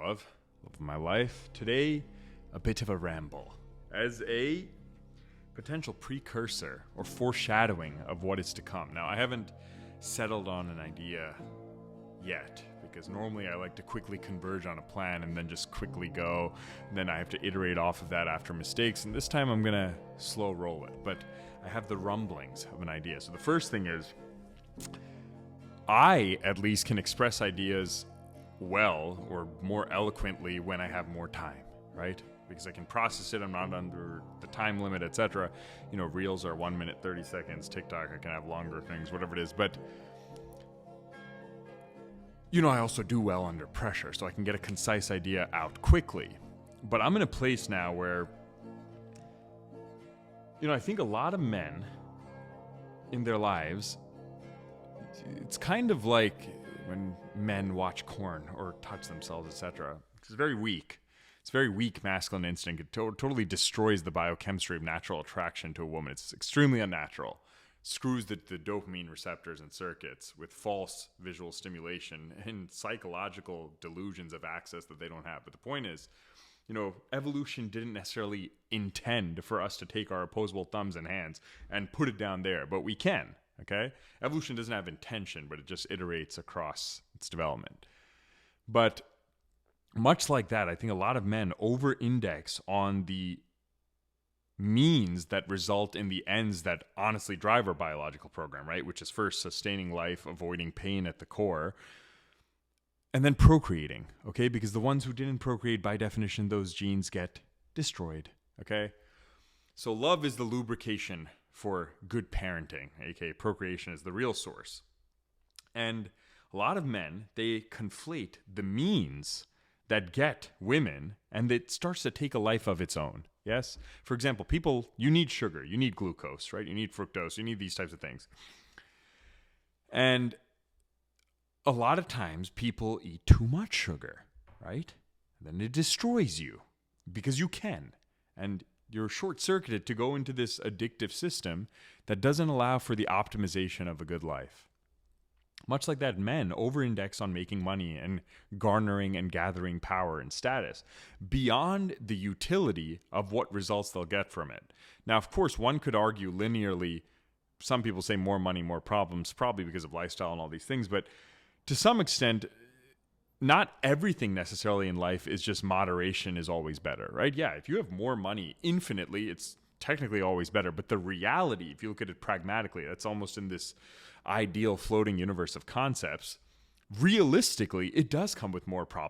love of my life. Today, a bit of a ramble. As a potential precursor or foreshadowing of what is to come. Now, I haven't settled on an idea yet, because normally I like to quickly converge on a plan and then just quickly go, and then I have to iterate off of that after mistakes, and this time I'm gonna slow roll it, but I have the rumblings of an idea. So the first thing is, I at least can express ideas well or more eloquently when I have more time, right? Because I can process it, I'm not under the time limit, etc. You know, Reels are 1 minute, 30 seconds, TikTok, I can have longer things, whatever it is, but you know, I also do well under pressure, so I can get a concise idea out quickly. But I'm in a place now where, you know, I think a lot of men in their lives, it's kind of like when men watch porn or touch themselves, etc. It's very weak. It's a very weak masculine instinct. It totally destroys the biochemistry of natural attraction to a woman. It's extremely unnatural. Screws the dopamine receptors and circuits with false visual stimulation and psychological delusions of access that they don't have. But the point is, you know, evolution didn't necessarily intend for us to take our opposable thumbs and hands and put it down there, but we can, okay? Evolution doesn't have intention, but it just iterates across its development. But much like that, I think a lot of men over-index on the means that result in the ends that honestly drive our biological program, right? Which is first sustaining life, avoiding pain at the core, and then procreating, okay? Because the ones who didn't procreate, by definition, those genes get destroyed, okay? So love is the lubrication for good parenting, aka procreation is the real source. And a lot of men, they conflate the means that get women, and it starts to take a life of its own. Yes? For example, people, you need sugar, you need glucose, right? You need fructose, you need these types of things. And a lot of times people eat too much sugar, right? And then it destroys you because you can. And you're short-circuited to go into this addictive system that doesn't allow for the optimization of a good life. Much like that, men over-index on making money and garnering and gathering power and status beyond the utility of what results they'll get from it. Now, of course, one could argue linearly, some people say more money, more problems, probably because of lifestyle and all these things, but to some extent, not everything necessarily in life is just moderation is always better, right? Yeah, if you have more money infinitely, it's technically always better, but the reality, if you look at it pragmatically, that's almost in this ideal floating universe of concepts. Realistically, it does come with more problems.